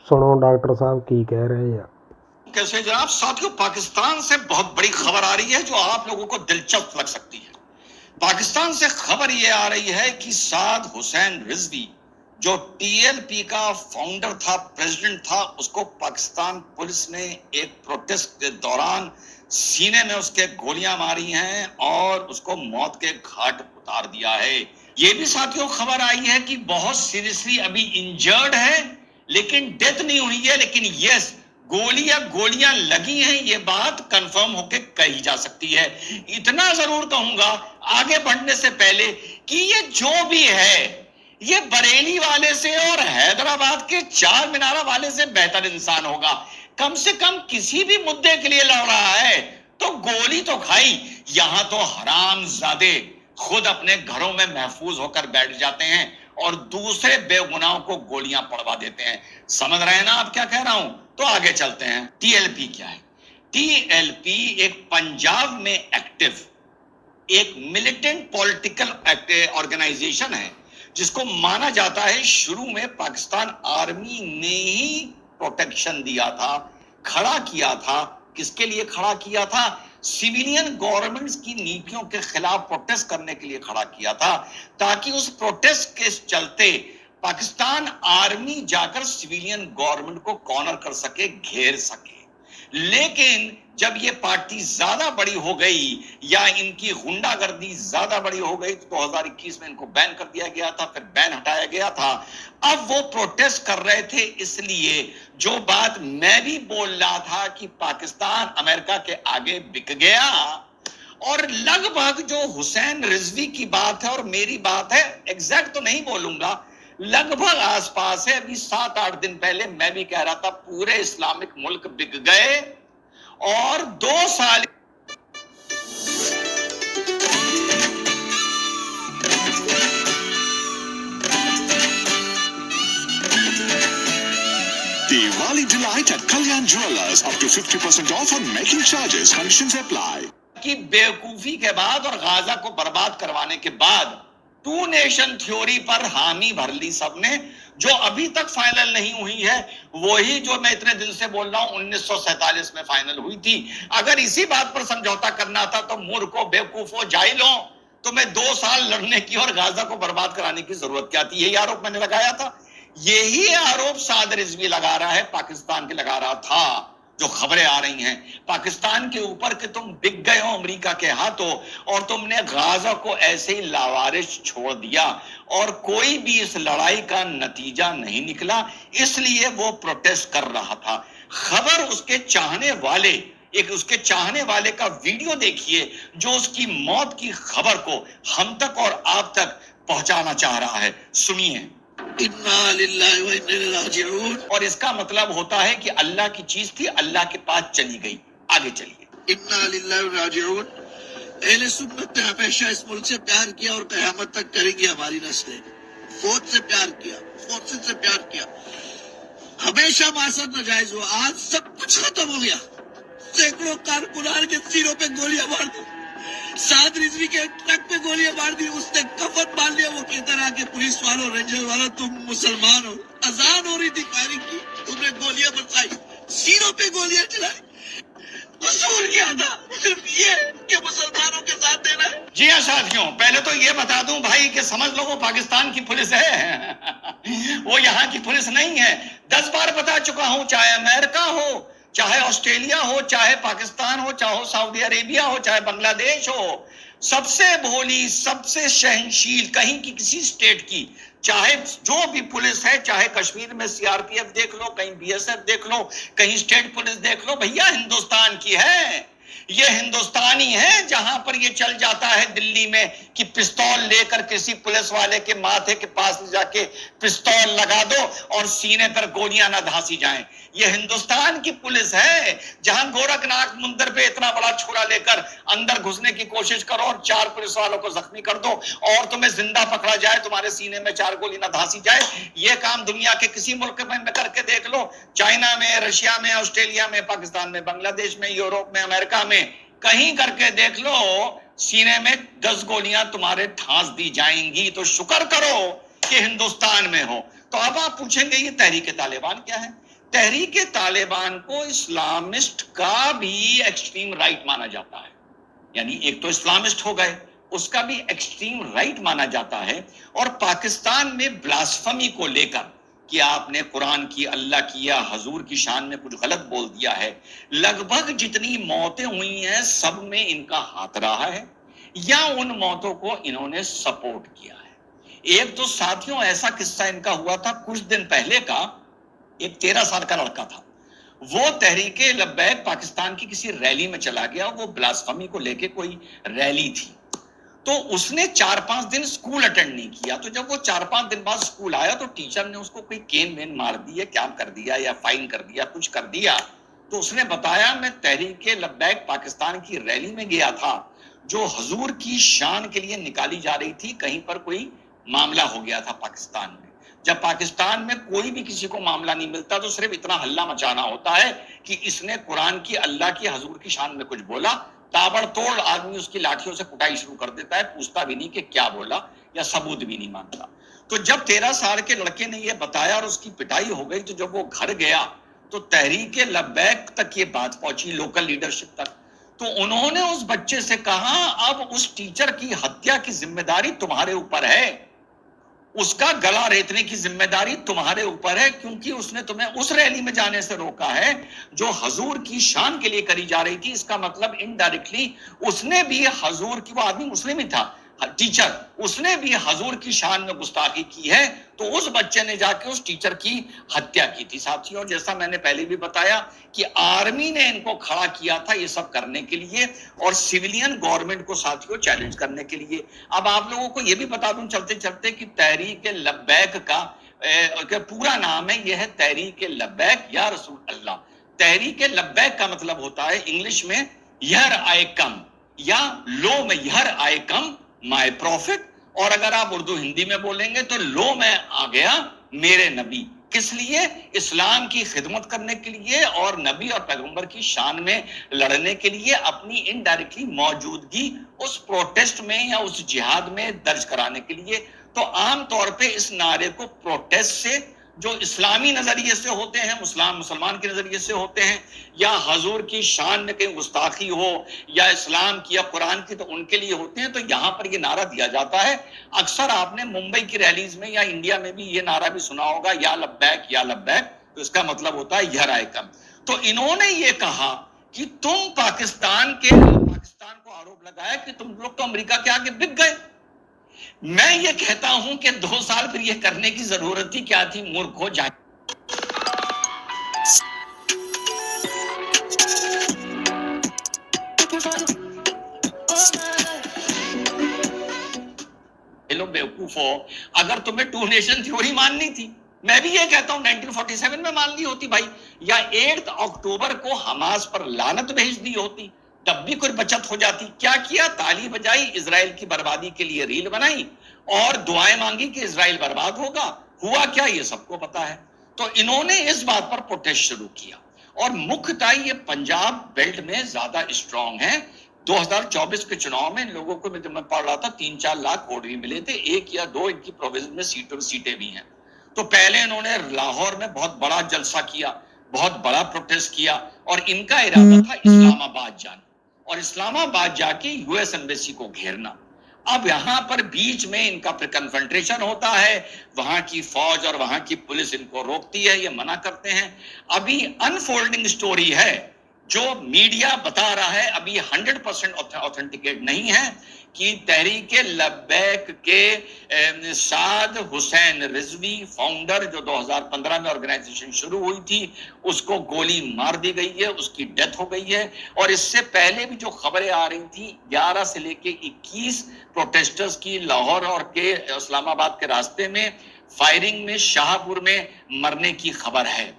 सुनो डॉक्टर साहब की कह रहे हैं। कैसे जनाब साथियों, पाकिस्तान से बहुत बड़ी खबर आ रही है जो आप लोगों को दिलचस्प लग सकती है। पाकिस्तान से खबर यह आ रही है कि साद हुसैन रिजवी जो टीएलपी का फाउंडर था, प्रेसिडेंट था, उसको पाकिस्तान पुलिस ने एक प्रोटेस्ट के दौरान सीने में उसके गोलियां मारी हैं और उसको मौत के घाट उतार दिया है। ये भी साथियों खबर आई है कि बहुत सीरियसली अभी इंजर्ड है, लेकिन डेथ नहीं हुई है, लेकिन यस गोलियां लगी हैं, ये बात कंफर्म होके कही जा सकती है। इतना जरूर कहूंगा आगे बढ़ने से पहले कि ये जो भी है ये बरेली वाले से और हैदराबाद के चार मीनारा वाले से बेहतर इंसान होगा। कम से कम किसी भी मुद्दे के लिए लड़ रहा है तो गोली तो खाई। यहां तो हरामजादे खुद अपने घरों में महफूज होकर बैठ जाते हैं और दूसरे बेगुनाहों को गोलियां पड़वा देते हैं। समझ रहे हैं ना आप क्या कह रहा हूं? तो आगे चलते हैं। टीएलपी क्या है? टीएलपी एक पंजाब में एक्टिव एक मिलिटेंट पॉलिटिकल ऑर्गेनाइजेशन है जिसको माना जाता है शुरू में पाकिस्तान आर्मी ने ही प्रोटेक्शन दिया था, खड़ा किया था। किसके लिए खड़ा किया था? सिविलियन गवर्नमेंट्स की नीतियों के खिलाफ प्रोटेस्ट करने के लिए खड़ा किया था, ताकि उस प्रोटेस्ट के चलते पाकिस्तान आर्मी जाकर सिविलियन गवर्नमेंट को कॉर्नर कर सके, घेर सके। लेकिन जब ये पार्टी ज्यादा बड़ी हो गई या इनकी गुंडागर्दी ज्यादा बड़ी हो गई तो 2021 में इनको बैन कर दिया गया था, फिर बैन हटाया गया था। अब वो प्रोटेस्ट कर रहे थे, इसलिए जो बात मैं भी बोल रहा था कि पाकिस्तान अमेरिका के आगे बिक गया, और लगभग जो हुसैन रिजवी की बात है और मेरी बात है, एग्जैक्ट तो नहीं बोलूंगा, लगभग आसपास है। अभी 7-8 दिन पहले मैं भी कह रहा था पूरे इस्लामिक मुल्क बिक गए और 2 साल Diwali delight at Kalyan Jewellers, up to 50% off on making charges. Conditions apply. की बेवकूफी के बाद और गाजा को बर्बाद करवाने के बाद टू नेशन थ्योरी पर हामी भर ली सबने, जो अभी तक फाइनल नहीं हुई है। वही जो मैं इतने दिन से बोल रहा हूं 1947 में फाइनल हुई थी। अगर इसी बात पर समझौता करना था तो मूर्खों, बेवकूफों, जाहिलों, तो मैं 2 साल लड़ने की और गाजा को बर्बाद कराने की जरूरत क्या थी? यही आरोप मैंने लगाया था। यही आरोप साद रिजवी लगा रहा है, पाकिस्तान के लगा रहा था। जो खबरें आ रही हैं पाकिस्तान के ऊपर कि तुम बिक गए हो अमेरिका के हाथों और तुमने गाजा को ऐसे ही लावारिस छोड़ दिया और कोई भी इस लड़ाई का नतीजा नहीं निकला, इसलिए वो प्रोटेस्ट कर रहा था। खबर उसके चाहने वाले का वीडियो देखिए जो उसकी मौत की खबर को हम तक और आप तक पहुंचाना चाह रहा है। सुनिए। इन्ना लिल्लाहि व इन्ना इलैहि राजिऊन। और इसका मतलब होता है कि अल्लाह की चीज थी, अल्लाह के पास चली गई। आगे चलिए। इन्ना लिल्लाहि व राजिऊन। अहले सुन्नत ने हमेशा इस मुल्क से प्यार किया और कयामत तक करेगी हमारी नस्लें। फौज से प्यार किया, फोर्सेस से प्यार किया, हमेशा मासद नाजायज हुआ। आज सब कुछ खत्म हो गया। सैकड़ों कारकुनान के सिरों पे गोलियां मार दी, साद रिजवी के ट्रक पे गोलियां मार दी, उसने कफन बांध लिया। वो कहता रहा कि पुलिस वालों, रेंजर वालों, तुम मुसलमान हो। अजान हो रही थी फायरिंग की, तुमने गोलियां बरसाई, सिरों पे गोलियां चलाई। कसूर क्या था? सिर्फ ये कि मुसलमानों के साथ देना है। जी हाँ साथियों, पहले तो ये बता दूं भाई कि समझ लो वो पाकिस्तान की पुलिस है वो यहाँ की पुलिस नहीं है। 10 बार बता चुका हूं, चाहे अमेरिका हो, चाहे ऑस्ट्रेलिया हो, चाहे पाकिस्तान हो, चाहे सऊदी अरेबिया हो, चाहे बांग्लादेश हो, सबसे भोली, सबसे सहनशील कहीं की किसी स्टेट की, चाहे जो भी पुलिस है, चाहे कश्मीर में सीआरपीएफ देख लो, कहीं बीएसएफ देख लो, कहीं स्टेट पुलिस देख लो, भैया हिंदुस्तान की है। ये हिंदुस्तानी है। जहां पर ये चल जाता है दिल्ली में कि पिस्तौल लेकर किसी पुलिस वाले के माथे के पास जाके पिस्तौल लगा दो और सीने पर गोलियां ना धांसी जाएं, ये हिंदुस्तान की पुलिस है। जहां गोरखनाथ मंदिर पे इतना बड़ा छुरा लेकर अंदर घुसने की कोशिश करो और 4 पुलिस वालों को जख्मी कर दो और तुम्हें जिंदा पकड़ा जाए, तुम्हारे सीने में 4 गोली ना धांसी जाए, ये काम दुनिया के किसी मुल्क में करके देख लो। चाइना में, रशिया में, ऑस्ट्रेलिया में, पाकिस्तान में, बांग्लादेश में, यूरोप में, अमेरिका में, कहीं करके देख लो, सीने में 10 गोलियां तुम्हारे ठांस दी जाएंगी। तो शुक्र करो कि हिंदुस्तान में हो। तो अब आप पूछेंगे ये तहरीक तालिबान क्या है? تحریک طالبان کو اسلامسٹ کا بھی ایکسٹریم رائٹ مانا جاتا ہے، یعنی ایک تو اسلامسٹ ہو گئے، اس کا بھی ایکسٹریم رائٹ مانا جاتا ہے. اور پاکستان میں بلاسفمی کو لے کر کہ آپ نے قرآن کی، اللہ کی یا حضور کی شان میں کچھ غلط بول دیا ہے، لگ بھگ جتنی موتیں ہوئی ہیں سب میں ان کا ہاتھ رہا ہے یا ان موتوں کو انہوں نے سپورٹ کیا ہے. ایک تو ساتھیوں ایسا قصہ ان کا ہوا تھا کچھ دن پہلے کا، ایک 13 سال کا لڑکا تھا، وہ تحریک لبیک پاکستان کی کسی ریلی میں چلا گیا، وہ بلاسفمی کو لے کے کوئی ریلی تھی، تو اس نے 4-5 دن سکول اٹینڈ نہیں کیا. تو جب وہ 4-5 دن بعد سکول آیا تو ٹیچر نے اس کو کوئی کین وین مار دی ہے، کیا کر دیا یا فائن کر دیا، کچھ کر دیا. تو اس نے بتایا میں تحریک لبیک پاکستان کی ریلی میں گیا تھا جو حضور کی شان کے لیے نکالی جا رہی تھی، کہیں پر کوئی معاملہ ہو گیا تھا پاکستان میں. جب پاکستان میں کوئی بھی کسی کو معاملہ نہیں ملتا تو صرف اتنا ہلہ مچانا ہوتا ہے کہ اس نے قرآن کی، اللہ کی، حضور کی شان میں کچھ بولا، تابڑ توڑ آدمی اس کی لاٹھیوں سے کٹائی شروع کر دیتا ہے، پوچھتا بھی نہیں کہ کیا بولا یا ثبوت بھی نہیں مانتا. تو جب 13 سال کے لڑکے نے یہ بتایا اور اس کی پٹائی ہو گئی، تو جب وہ گھر گیا تو تحریک لبیک تک یہ بات پہنچی، لوکل لیڈرشپ تک. تو انہوں نے اس بچے سے کہا اب اس ٹیچر کی ہتیا کی ذمہ داری تمہارے اوپر ہے، اس کا گلا ریتنے کی ذمہ داری تمہارے اوپر ہے، کیونکہ اس نے تمہیں اس ریلی میں جانے سے روکا ہے جو حضور کی شان کے لیے کری جا رہی تھی. اس کا مطلب انڈائریکٹلی اس نے بھی حضور کی، وہ آدمی مسلم ہی تھا ٹیچر، اس نے بھی حضور کی شان میں گستاخی کی ہے. تو اس بچے نے جا کے اس ٹیچر کی ہتیا کی تھی. ساتھیوں جیسا میں نے پہلے بھی بتایا کہ آرمی نے ان کو کھڑا کیا تھا یہ سب کرنے کے لیے اور سیویلین گورنمنٹ کو ساتھیوں چیلنج کرنے کے لیے. اب آپ لوگوں کو یہ بھی بتا دوں چلتے چلتے کہ تحریک لبیک کا پورا نام ہے، یہ ہے تحریک لبیک یا رسول اللہ. تحریک لبیک کا مطلب ہوتا ہے انگلش میں ہیئر آئی کم، یا لو میں here I come my profit, اور اگر آپ اردو ہندی میں بولیں گے تو لو میں آ گیا میرے نبی. کس لیے؟ اسلام کی خدمت کرنے کے لیے اور نبی اور پیغمبر کی شان میں لڑنے کے لیے، اپنی انڈائریکٹلی موجودگی اس پروٹیسٹ میں یا اس جہاد میں درج کرانے کے لیے. تو عام طور پہ اس نعرے کو پروٹیسٹ سے جو اسلامی نظریے سے ہوتے ہیں، مسلمان کے نظریے سے ہوتے ہیں، یا حضور کی شان میں کہیں گستاخی ہو یا اسلام کی یا قرآن کی، تو ان کے لیے ہوتے ہیں. تو یہاں پر یہ نعرہ دیا جاتا ہے. اکثر آپ نے ممبئی کی ریلیز میں یا انڈیا میں بھی یہ نعرہ بھی سنا ہوگا، یا لبیک یا لبیک، تو اس کا مطلب ہوتا ہے ہیئر آئی کم. تو انہوں نے یہ کہا کہ تم پاکستان کو آروپ لگایا کہ تم لوگ تو امریکہ کے آگے بک گئے. میں یہ کہتا ہوں کہ 2 سال پھر یہ کرنے کی ضرورت ہی کیا تھی، مورخ ہو جائے. بیوقوف ہو، اگر تمہیں 2 نیشن تھیوری ماننی تھی، میں بھی یہ کہتا ہوں 1947 میں مان لی ہوتی بھائی، یا 8 اکتوبر کو حماس پر لعنت بھیج دی ہوتی، تب بھی کوئی بچت ہو جاتی. کیا کیا؟ تالی بجائی، اسرائیل کی بربادی کے لیے ریل بنائی اور دعائیں مانگی کہ اسرائیل برباد ہوگا. ہوا کیا یہ سب کو پتا ہے. تو انہوں نے اس بات پر پروٹیسٹ شروع کیا، اور مکھتائی یہ پنجاب بیلٹ میں زیادہ اسٹرانگ ہے. 2024 کے چناؤ میں ان لوگوں کو میں پڑھ رہا تھا 3-4 لاکھ ووٹ بھی ملے تھے، 1 یا 2 ان کی پرووینس میں سیٹیں بھی ہیں. تو پہلے انہوں نے لاہور میں بہت بڑا جلسہ کیا، بہت بڑا پروٹیسٹ کیا، اور ان کا ارادہ تھا اسلام آباد جانا اور اسلام آباد جا کے یو ایس ایمبیسی کو گھیرنا. اب یہاں پر بیچ میں ان کا پھر کنفرنٹریشن ہوتا ہے، وہاں کی فوج اور وہاں کی پولیس ان کو روکتی ہے، یہ منع کرتے ہیں. ابھی انفولڈنگ سٹوری ہے جو میڈیا بتا رہا ہے، ابھی 100% اوتھینٹیکیٹ نہیں ہے، کہ تحریک لبیک کے سعد حسین رضوی فاؤنڈر جو 2015 میں آرگنائزیشن شروع ہوئی تھی، اس کو گولی مار دی گئی ہے، اس کی ڈیتھ ہو گئی ہے. اور اس سے پہلے بھی جو خبریں آ رہی تھی 11 سے لے کے 21 پروٹیسٹرز کی لاہور اور کے اسلام آباد کے راستے میں فائرنگ میں شاہ پور میں مرنے کی خبر ہے.